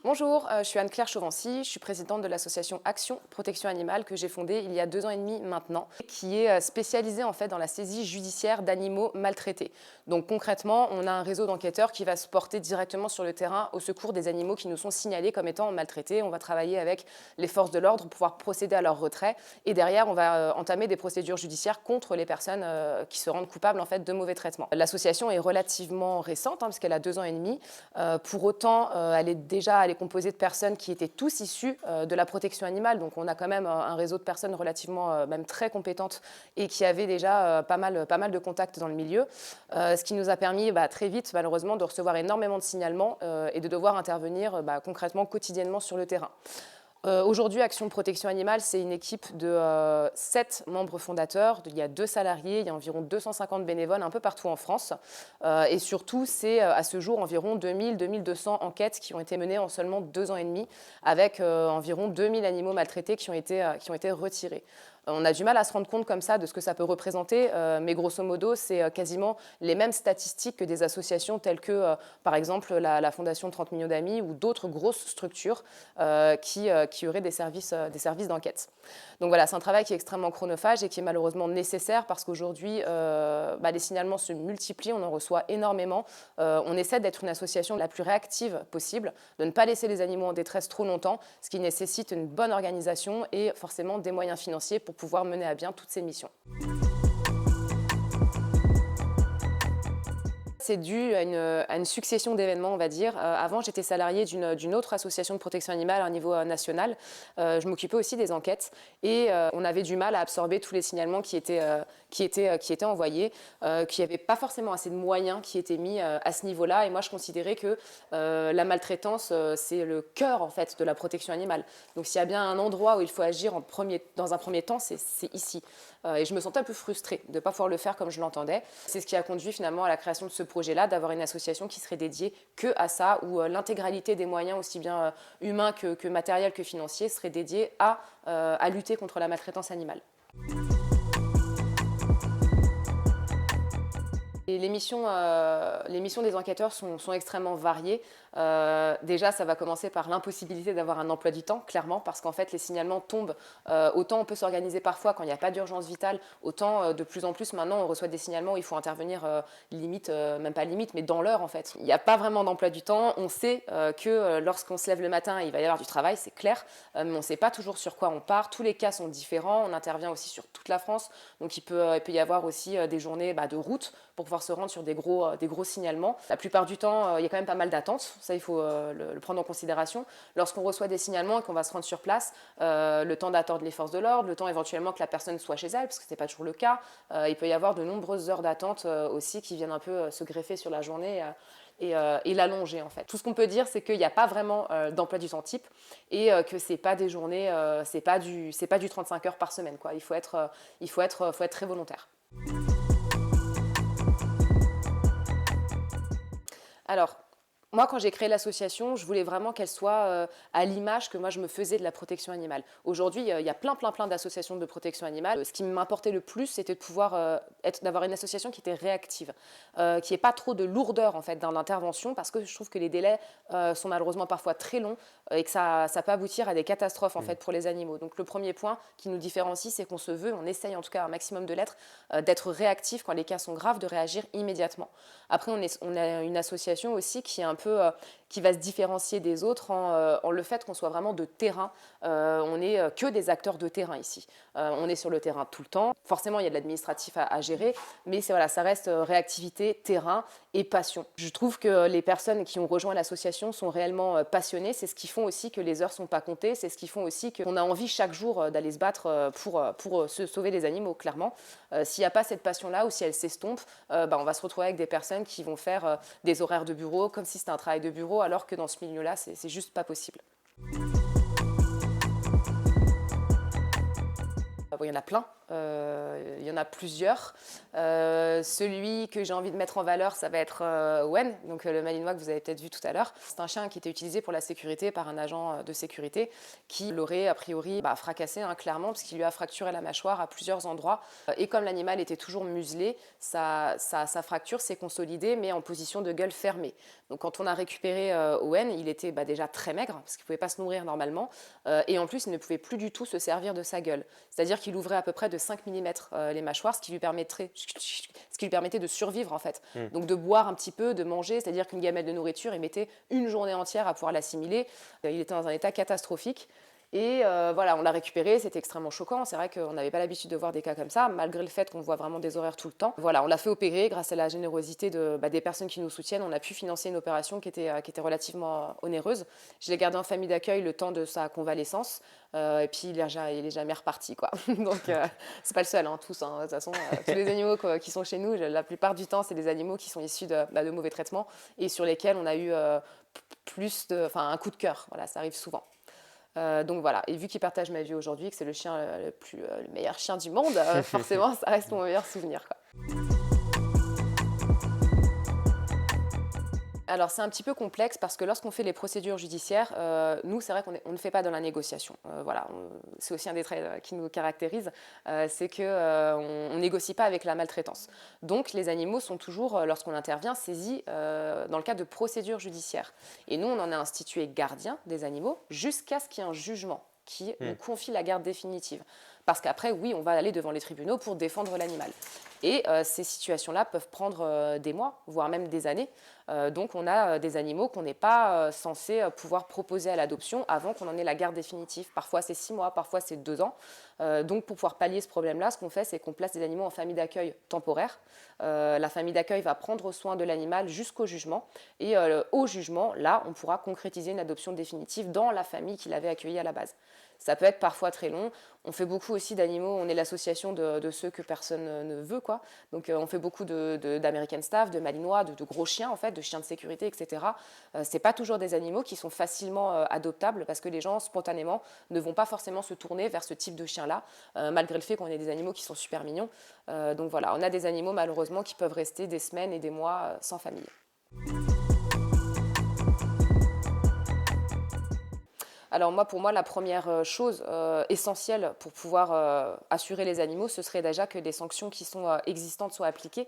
Bonjour, je suis Anne-Claire Chauvency, je suis présidente de l'association Action Protection Animale que j'ai fondée il y a 2 ans et demi maintenant, qui est spécialisée en fait dans la saisie judiciaire d'animaux maltraités. Donc concrètement, on a un réseau d'enquêteurs qui va se porter directement sur le terrain au secours des animaux qui nous sont signalés comme étant maltraités. On va travailler avec les forces de l'ordre pour pouvoir procéder à leur retrait et derrière on va entamer des procédures judiciaires contre les personnes qui se rendent coupables en fait de mauvais traitements. L'association est relativement récente parce qu'elle a 2 ans et demi. Pour autant, elle est composée de personnes qui étaient tous issues de la protection animale. Donc on a quand même un réseau de personnes relativement, même très compétentes et qui avaient déjà pas mal de contacts dans le milieu. Ce qui nous a permis très vite, malheureusement, de recevoir énormément de signalements et de devoir intervenir concrètement, quotidiennement sur le terrain. Aujourd'hui, Action Protection Animale, c'est une équipe de 7 membres fondateurs. Il y a 2 salariés, il y a environ 250 bénévoles un peu partout en France. Et surtout, c'est à ce jour environ 2000-2200 enquêtes qui ont été menées en seulement 2 ans et demi, avec environ 2000 animaux maltraités qui ont été retirés. On a du mal à se rendre compte comme ça de ce que ça peut représenter, mais grosso modo, c'est quasiment les mêmes statistiques que des associations telles que, par exemple, la Fondation 30 millions d'amis ou d'autres grosses structures qui auraient des services d'enquête. Donc voilà, c'est un travail qui est extrêmement chronophage et qui est malheureusement nécessaire parce qu'aujourd'hui, les signalements se multiplient, on en reçoit énormément. On essaie d'être une association la plus réactive possible, de ne pas laisser les animaux en détresse trop longtemps, ce qui nécessite une bonne organisation et forcément des moyens financiers pour pouvoir mener à bien toutes ces missions. C'est dû à une succession d'événements, on va dire. Avant, j'étais salariée d'une autre association de protection animale à un niveau national. Je m'occupais aussi des enquêtes et on avait du mal à absorber tous les signalements qui étaient envoyés, qu'il n'y avait pas forcément assez de moyens qui étaient mis à ce niveau-là. Et moi, je considérais que la maltraitance, c'est le cœur en fait de la protection animale. Donc, s'il y a bien un endroit où il faut agir dans un premier temps, c'est ici. Et je me sentais un peu frustrée de ne pas pouvoir le faire comme je l'entendais. C'est ce qui a conduit finalement à la création de ce projet-là, d'avoir une association qui serait dédiée que à ça, où l'intégralité des moyens, aussi bien humains que matériels que financiers, serait dédiée à lutter contre la maltraitance animale. Et les missions des enquêteurs sont extrêmement variées. Déjà, ça va commencer par l'impossibilité d'avoir un emploi du temps, clairement, parce qu'en fait, les signalements tombent. Autant on peut s'organiser parfois quand il n'y a pas d'urgence vitale, autant de plus en plus maintenant, on reçoit des signalements où il faut intervenir limite, même pas limite, mais dans l'heure en fait. Il n'y a pas vraiment d'emploi du temps. On sait que lorsqu'on se lève le matin, il va y avoir du travail, c'est clair, mais on ne sait pas toujours sur quoi on part. Tous les cas sont différents. On intervient aussi sur toute la France, donc il peut y avoir aussi des journées de route pour pouvoir se rendre sur des gros signalements. La plupart du temps, il y a quand même pas mal d'attentes, ça il faut le prendre en considération. Lorsqu'on reçoit des signalements et qu'on va se rendre sur place, le temps d'attendre les forces de l'ordre, le temps éventuellement que la personne soit chez elle, parce que ce n'est pas toujours le cas, il peut y avoir de nombreuses heures d'attente aussi qui viennent un peu se greffer sur la journée et l'allonger en fait. Tout ce qu'on peut dire, c'est qu'il n'y a pas vraiment d'emploi du temps type et que c'est pas des journées, c'est pas du 35 heures par semaine, quoi. Il faut être très volontaire. Alors, moi, quand j'ai créé l'association, je voulais vraiment qu'elle soit à l'image que moi je me faisais de la protection animale. Aujourd'hui, il y a plein d'associations de protection animale. Ce qui m'importait le plus, c'était de pouvoir d'avoir une association qui était réactive, qui n'ait pas trop de lourdeur en fait dans l'intervention, parce que je trouve que les délais sont malheureusement parfois très longs et que ça peut aboutir à des catastrophes en fait pour les animaux. Donc le premier point qui nous différencie, c'est qu'on se veut, on essaye en tout cas un maximum de l'être, d'être réactif quand les cas sont graves, de réagir immédiatement. Après, on a une association aussi qui est un peu qui va se différencier des autres en le fait qu'on soit vraiment de terrain. On n'est que des acteurs de terrain ici. On est sur le terrain tout le temps. Forcément, il y a de l'administratif à gérer, mais ça reste réactivité, terrain et passion. Je trouve que les personnes qui ont rejoint l'association sont réellement passionnées. C'est ce qui font aussi que les heures ne sont pas comptées. C'est ce qui font aussi qu'on a envie chaque jour d'aller se battre pour se sauver les animaux, clairement. S'il n'y a pas cette passion-là ou si elle s'estompe, on va se retrouver avec des personnes qui vont faire des horaires de bureau comme si c'était un travail de bureau, alors que dans ce milieu-là, c'est juste pas possible. Il y en a plein. Il y en a plusieurs. Celui que j'ai envie de mettre en valeur, ça va être Wen, donc le Malinois que vous avez peut-être vu tout à l'heure. C'est un chien qui était utilisé pour la sécurité par un agent de sécurité qui l'aurait a priori fracassé, clairement, parce qu'il lui a fracturé la mâchoire à plusieurs endroits. Et comme l'animal était toujours muselé, sa fracture s'est consolidée, mais en position de gueule fermée. Donc quand on a récupéré Owen, il était déjà très maigre, parce qu'il ne pouvait pas se nourrir normalement, et en plus il ne pouvait plus du tout se servir de sa gueule. C'est-à-dire qu'il ouvrait à peu près de 5 mm les mâchoires, ce qui lui permettait de survivre en fait. Donc de boire un petit peu, de manger, c'est-à-dire qu'une gamelle de nourriture, il mettait une journée entière à pouvoir l'assimiler. Il était dans un état catastrophique. Et voilà, on l'a récupéré, c'était extrêmement choquant. C'est vrai qu'on n'avait pas l'habitude de voir des cas comme ça, malgré le fait qu'on voit vraiment des horaires tout le temps. Voilà, on l'a fait opérer grâce à la générosité des personnes qui nous soutiennent. On a pu financer une opération qui était relativement onéreuse. Je l'ai gardé en famille d'accueil le temps de sa convalescence. Et puis il est jamais reparti, quoi. Donc c'est pas le seul, tous. De toute façon, tous les animaux qui sont chez nous, la plupart du temps, c'est des animaux qui sont issus de mauvais traitements et sur lesquels on a eu un coup de cœur. Voilà, ça arrive souvent. Donc voilà, et vu qu'il partage ma vie aujourd'hui, que c'est le chien le meilleur chien du monde, forcément ça reste mon meilleur souvenir, quoi. Alors c'est un petit peu complexe parce que lorsqu'on fait les procédures judiciaires, nous c'est vrai qu'on ne fait pas dans la négociation. Voilà, c'est aussi un des traits qui nous caractérise, c'est qu'on ne négocie pas avec la maltraitance. Donc les animaux sont toujours, lorsqu'on intervient, saisis dans le cadre de procédures judiciaires. Et nous on en a institué gardien des animaux jusqu'à ce qu'il y ait un jugement qui nous confie la garde définitive. Parce qu'après, oui, on va aller devant les tribunaux pour défendre l'animal. Et ces situations-là peuvent prendre des mois, voire même des années. Donc on a des animaux qu'on n'est pas censé pouvoir proposer à l'adoption avant qu'on en ait la garde définitive. Parfois c'est 6 mois, parfois c'est 2 ans. Donc pour pouvoir pallier ce problème-là, ce qu'on fait, c'est qu'on place des animaux en famille d'accueil temporaire. La famille d'accueil va prendre soin de l'animal jusqu'au jugement. Et au jugement, là, on pourra concrétiser une adoption définitive dans la famille qui l'avait accueilli à la base. Ça peut être parfois très long. On fait beaucoup aussi d'animaux, on est l'association de ceux que personne ne veut, quoi. Donc on fait beaucoup d'American Staff, de Malinois, de gros chiens en fait, de chiens de sécurité, etc. C'est pas toujours des animaux qui sont facilement adoptables parce que les gens spontanément ne vont pas forcément se tourner vers ce type de chien-là, malgré le fait qu'on ait des animaux qui sont super mignons. Donc voilà, on a des animaux malheureusement qui peuvent rester des semaines et des mois sans famille. Alors pour moi, la première chose essentielle pour pouvoir assurer les animaux, ce serait déjà que des sanctions qui sont existantes soient appliquées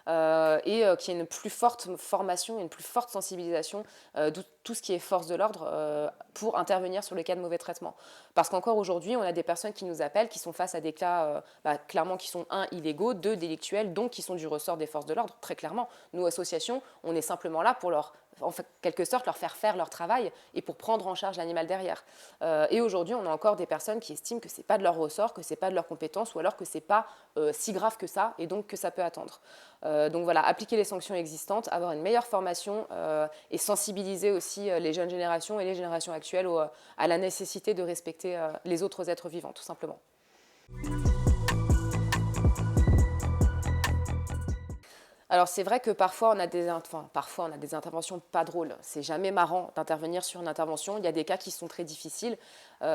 et qu'il y ait une plus forte formation, une plus forte sensibilisation de tout ce qui est force de l'ordre pour intervenir sur les cas de mauvais traitement. Parce qu'encore aujourd'hui, on a des personnes qui nous appellent, qui sont face à des cas clairement qui sont 1, illégaux, 2, délictuels, donc qui sont du ressort des forces de l'ordre, très clairement. Nous, associations, on est simplement là pour en quelque sorte, leur faire leur travail et pour prendre en charge l'animal derrière. Et aujourd'hui, on a encore des personnes qui estiment que ce n'est pas de leur ressort, que ce n'est pas de leur compétence ou alors que ce n'est pas si grave que ça et donc que ça peut attendre. Donc voilà, appliquer les sanctions existantes, avoir une meilleure formation et sensibiliser aussi les jeunes générations et les générations actuelles à la nécessité de respecter les autres êtres vivants, tout simplement. Alors c'est vrai que parfois on a des interventions pas drôles. C'est jamais marrant d'intervenir sur une intervention. Il y a des cas qui sont très difficiles. Il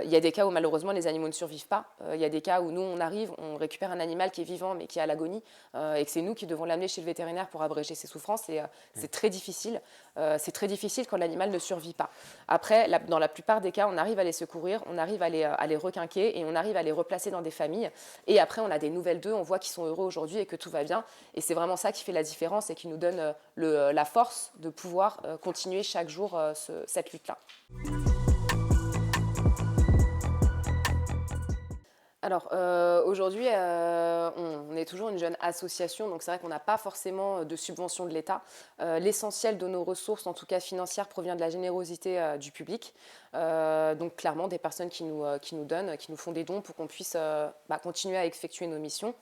y a des cas où malheureusement les animaux ne survivent pas. Il y a des cas où nous on arrive, on récupère un animal qui est vivant mais qui est à l'agonie et que c'est nous qui devons l'amener chez le vétérinaire pour abréger ses souffrances. Et c'est très difficile. C'est très difficile quand l'animal ne survit pas. Après, dans la plupart des cas, on arrive à les secourir, on arrive à les requinquer et on arrive à les replacer dans des familles. Et après, on a des nouvelles d'eux, on voit qu'ils sont heureux aujourd'hui et que tout va bien. Et c'est vraiment ça qui fait la différence et qui nous donne la force de pouvoir continuer chaque jour cette lutte-là. Alors aujourd'hui, on est toujours une jeune association, donc c'est vrai qu'on n'a pas forcément de subvention de l'État. L'essentiel de nos ressources, en tout cas financières, provient de la générosité du public. Donc clairement, des personnes qui nous donnent, qui nous font des dons pour qu'on puisse continuer à effectuer nos missions.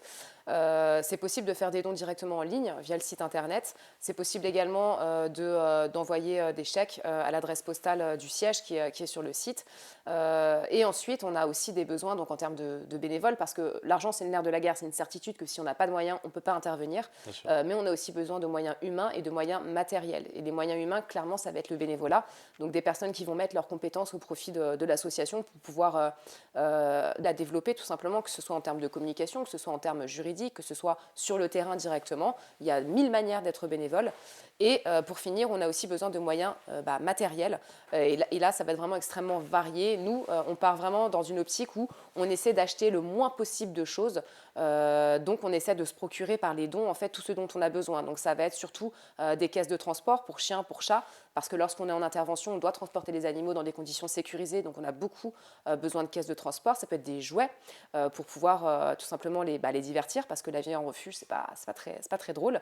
C'est possible de faire des dons directement en ligne via le site internet. C'est possible également d'envoyer des chèques à l'adresse postale du siège qui est sur le site. Et ensuite, on a aussi des besoins donc, en termes de bénévoles parce que l'argent, c'est le nerf de la guerre. C'est une certitude que si on n'a pas de moyens, on ne peut pas intervenir. Mais on a aussi besoin de moyens humains et de moyens matériels. Et des moyens humains, clairement, ça va être le bénévolat. Donc des personnes qui vont mettre leurs compétences compétences au profit de l'association pour pouvoir la développer tout simplement, que ce soit en termes de communication, que ce soit en termes juridiques, que ce soit sur le terrain directement. Il y a 1000 manières d'être bénévole. Et pour finir, on a aussi besoin de moyens matériels. Et là, ça va être vraiment extrêmement varié. Nous, on part vraiment dans une optique où on essaie d'acheter le moins possible de choses. Donc, on essaie de se procurer par les dons, en fait, tout ce dont on a besoin. Donc, ça va être surtout des caisses de transport pour chiens, pour chats, parce que lorsqu'on est en intervention, on doit transporter les animaux dans des conditions sécurisées. Donc, on a beaucoup besoin de caisses de transport. Ça peut être des jouets pour pouvoir tout simplement les divertir, parce que la vie en refuge, c'est pas très drôle.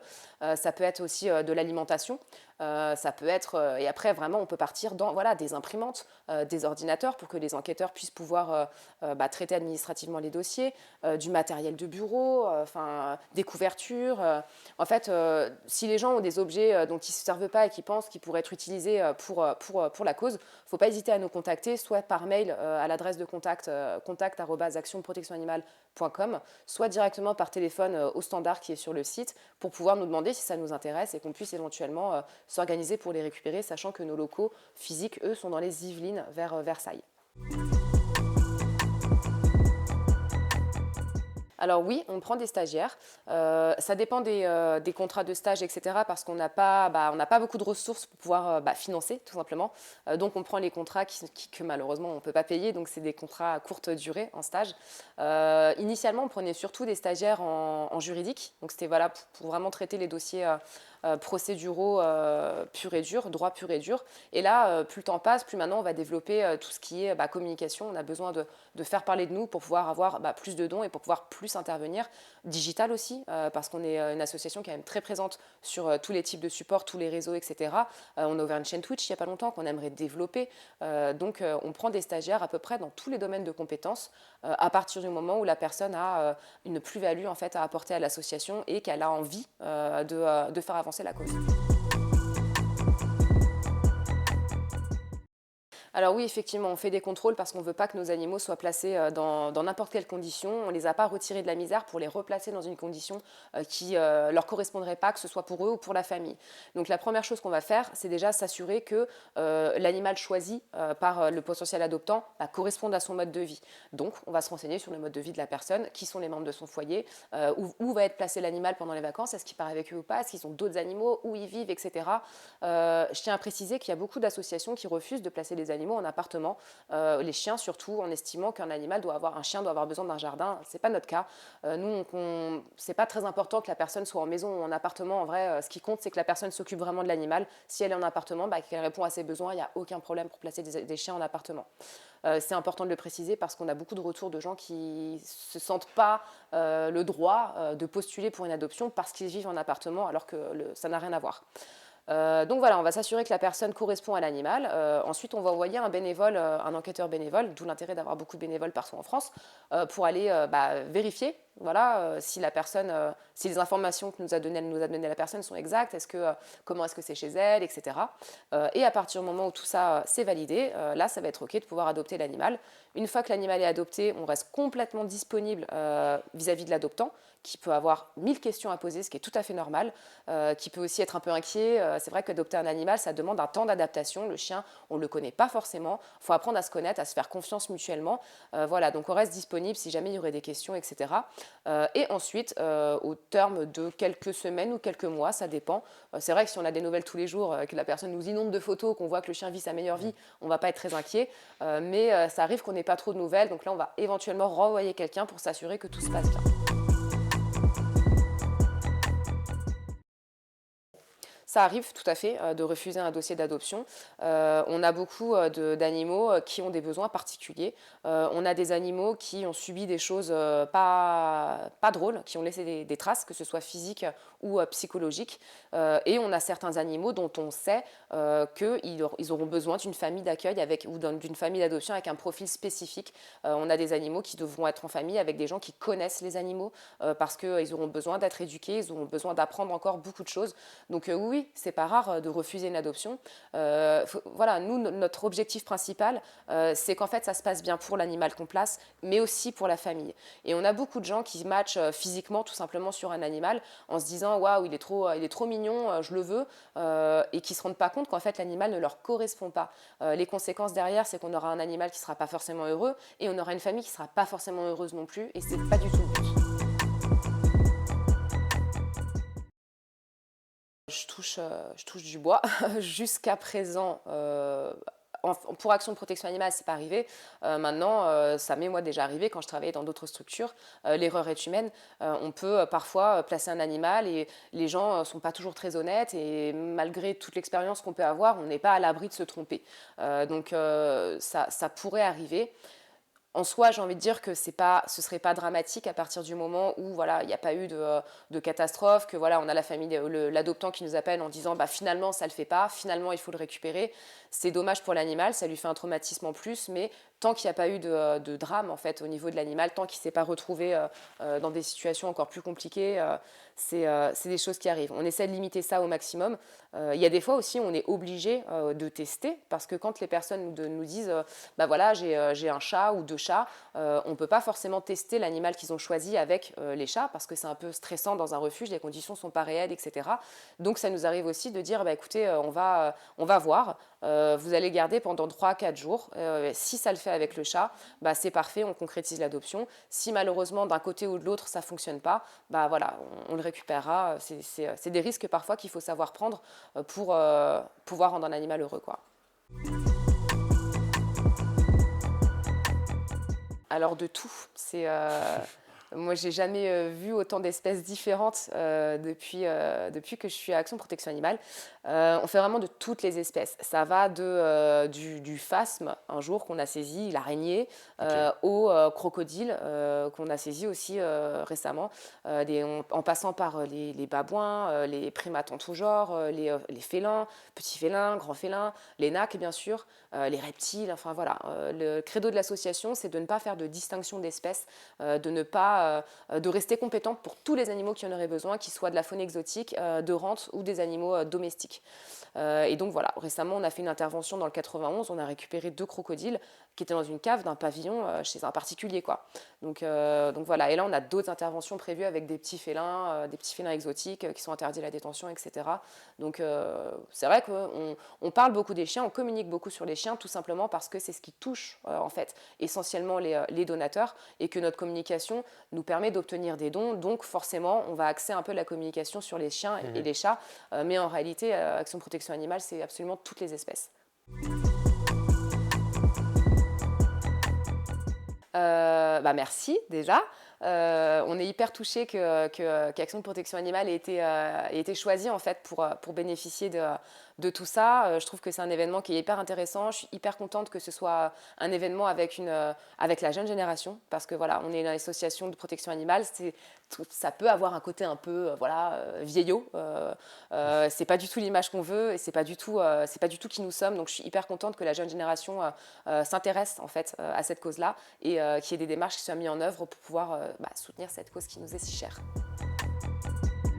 Ça peut être aussi de l'alimentation. Ça peut être, et après, vraiment, on peut partir dans des imprimantes, des ordinateurs pour que les enquêteurs puissent pouvoir traiter administrativement les dossiers, du matériel de bureau, des couvertures. En fait, si les gens ont des objets dont ils ne se servent pas et qui pensent qu'ils pourraient être utilisés pour la cause, il ne faut pas hésiter à nous contacter, soit par mail à l'adresse de contact@actionprotectionanimale.com, soit directement par téléphone au standard qui est sur le site pour pouvoir nous demander si ça nous intéresse et qu'on puisse éventuellement s'organiser pour les récupérer, sachant que nos locaux physiques, eux, sont dans les Yvelines vers Versailles. Alors oui, on prend des stagiaires. Ça dépend des contrats de stage, etc. parce qu'on n'a pas beaucoup de ressources pour pouvoir financer, tout simplement. Donc on prend les contrats que malheureusement on ne peut pas payer. Donc c'est des contrats à courte durée en stage. Initialement, on prenait surtout des stagiaires en juridique. Donc c'était pour vraiment traiter les dossiers procéduraux purs et durs, droit pur et dur. Et là, plus le temps passe, plus maintenant on va développer tout ce qui est communication. On a besoin de faire parler de nous pour pouvoir avoir plus de dons et pour pouvoir plus intervenir. Digital aussi, parce qu'on est une association qui est même très présente sur tous les types de supports, tous les réseaux, etc. On a ouvert une chaîne Twitch il n'y a pas longtemps qu'on aimerait développer. Donc on prend des stagiaires à peu près dans tous les domaines de compétences à partir du moment où la personne a une plus-value en fait, à apporter à l'association et qu'elle a envie de faire avancer la cause. Alors oui, effectivement, on fait des contrôles parce qu'on ne veut pas que nos animaux soient placés dans n'importe quelle condition. On ne les a pas retirés de la misère pour les replacer dans une condition qui ne leur correspondrait pas, que ce soit pour eux ou pour la famille. Donc la première chose qu'on va faire, c'est déjà s'assurer que l'animal choisi par le potentiel adoptant corresponde à son mode de vie. Donc on va se renseigner sur le mode de vie de la personne, qui sont les membres de son foyer, où va être placé l'animal pendant les vacances, est-ce qu'il part avec eux ou pas, est-ce qu'ils ont d'autres animaux, où ils vivent, etc. Je tiens à préciser qu'il y a beaucoup d'associations qui refusent de placer les animaux en appartement, les chiens surtout, en estimant qu'un chien doit avoir besoin d'un jardin. C'est pas notre cas. Nous, c'est pas très important que la personne soit en maison ou en appartement. En vrai, ce qui compte, c'est que la personne s'occupe vraiment de l'animal. Si elle est en appartement, qu'elle répond à ses besoins, il n'y a aucun problème pour placer des chiens en appartement. C'est important de le préciser parce qu'on a beaucoup de retours de gens qui ne se sentent pas le droit de postuler pour une adoption parce qu'ils vivent en appartement alors que ça n'a rien à voir. Donc voilà, on va s'assurer que la personne correspond à l'animal. Ensuite, on va envoyer un bénévole, un enquêteur bénévole, d'où l'intérêt d'avoir beaucoup de bénévoles partout en France, pour aller vérifier si la personne, si les informations que nous a données la personne sont exactes, comment est-ce que c'est chez elle, etc. Et à partir du moment où tout ça c'est validé, là, ça va être OK de pouvoir adopter l'animal. Une fois que l'animal est adopté, on reste complètement disponible vis-à-vis de l'adoptant, qui peut avoir 1000 questions à poser, ce qui est tout à fait normal, qui peut aussi être un peu inquiet. C'est vrai qu'adopter un animal, ça demande un temps d'adaptation. Le chien, on ne le connaît pas forcément. Il faut apprendre à se connaître, à se faire confiance mutuellement. Voilà, donc on reste disponible si jamais il y aurait des questions, etc. Et ensuite, au terme de quelques semaines ou quelques mois, ça dépend. C'est vrai que si on a des nouvelles tous les jours, que la personne nous inonde de photos, qu'on voit que le chien vit sa meilleure vie, on ne va pas être très inquiet. Mais ça arrive qu'on n'ait pas trop de nouvelles. Donc là, on va éventuellement renvoyer quelqu'un pour s'assurer que tout se passe bien. Ça arrive tout à fait de refuser un dossier d'adoption. On a beaucoup d'animaux qui ont des besoins particuliers. On a des animaux qui ont subi des choses pas drôles, qui ont laissé des traces, que ce soit physiques ou psychologiques. Et on a certains animaux dont on sait qu'ils auront besoin d'une famille d'accueil ou d'une famille d'adoption avec un profil spécifique. On a des animaux qui devront être en famille avec des gens qui connaissent les animaux parce qu'ils auront besoin d'être éduqués, ils auront besoin d'apprendre encore beaucoup de choses. Donc oui, c'est pas rare de refuser une adoption. Voilà, nous, notre objectif principal, c'est qu'en fait, ça se passe bien pour l'animal qu'on place, mais aussi pour la famille. Et on a beaucoup de gens qui matchent physiquement, tout simplement, sur un animal, en se disant disant « waouh, il est trop mignon, je le veux », et qui ne se rendent pas compte qu'en fait l'animal ne leur correspond pas. Les conséquences derrière, c'est qu'on aura un animal qui ne sera pas forcément heureux et on aura une famille qui ne sera pas forcément heureuse non plus, et c'est pas du tout le but. Je touche du bois. Jusqu'à présent, pour Action de protection animale, c'est pas arrivé. Maintenant, ça m'est moi déjà arrivé quand je travaillais dans d'autres structures. L'erreur est humaine. On peut parfois placer un animal et les gens sont pas toujours très honnêtes, et malgré toute l'expérience qu'on peut avoir, on n'est pas à l'abri de se tromper. Donc ça pourrait arriver. En soi, j'ai envie de dire que ce ne serait pas dramatique à partir du moment où voilà, il n'y a pas eu de catastrophe, que voilà, on a la famille, l'adoptant qui nous appelle en disant bah, finalement ça ne le fait pas, finalement il faut le récupérer. C'est dommage pour l'animal, ça lui fait un traumatisme en plus, mais tant qu'il n'y a pas eu de drame en fait, au niveau de l'animal, tant qu'il ne s'est pas retrouvé dans des situations encore plus compliquées, c'est des choses qui arrivent. On essaie de limiter ça au maximum. Il y a des fois aussi, on est obligé de tester, parce que quand les personnes nous disent bah voilà, j'ai un chat ou deux chats, on ne peut pas forcément tester l'animal qu'ils ont choisi avec les chats, parce que c'est un peu stressant dans un refuge, les conditions ne sont pas réelles, etc. Donc ça nous arrive aussi de dire bah, écoutez, on va voir, vous allez garder pendant 3-4 jours. Si ça le fait avec le chat, bah, c'est parfait, on concrétise l'adoption. Si malheureusement d'un côté ou de l'autre ça ne fonctionne pas, bah, voilà, on le récupérera. C'est des risques parfois qu'il faut savoir prendre pour pouvoir rendre un animal heureux, quoi. Alors de tout, moi j'ai jamais vu autant d'espèces différentes depuis que je suis à Action Protection Animale. On fait vraiment de toutes les espèces. Ça va du phasme un jour qu'on a saisi, l'araignée, au crocodile qu'on a saisi aussi récemment, en passant par les babouins, les primates en tout genre, les félins, petits félins, grands félins, les nacs bien sûr, les reptiles, enfin voilà. Le credo de l'association, c'est de ne pas faire de distinction d'espèces, de rester compétente pour tous les animaux qui en auraient besoin, qu'ils soient de la faune exotique, de rente ou des animaux domestiques. Et donc voilà, récemment on a fait une intervention dans le 91, on a récupéré 2 crocodiles qui étaient dans une cave d'un pavillon chez un particulier, quoi. Donc voilà, et là on a d'autres interventions prévues avec des petits félins exotiques qui sont interdits à la détention, etc. Donc c'est vrai qu'on parle beaucoup des chiens, on communique beaucoup sur les chiens, tout simplement parce que c'est ce qui touche en fait essentiellement les donateurs, et que notre communication nous permet d'obtenir des dons. Donc forcément, on va axer un peu la communication sur les chiens et les chats, mais en réalité, Action Protection Animale, c'est absolument toutes les espèces. Bah merci déjà. On est hyper touchés qu'Action de Protection Animale ait été choisie en fait pour bénéficier de tout ça. Je trouve que c'est un événement qui est hyper intéressant. Je suis hyper contente que ce soit un événement avec la jeune génération, parce que voilà, on est une association de protection animale. Ça peut avoir un côté un peu vieillot. C'est pas du tout l'image qu'on veut, et c'est pas du tout qui nous sommes. Donc je suis hyper contente que la jeune génération s'intéresse en fait à cette cause-là, et qu'il y ait des démarches qui soient mises en œuvre pour pouvoir soutenir cette cause qui nous est si chère.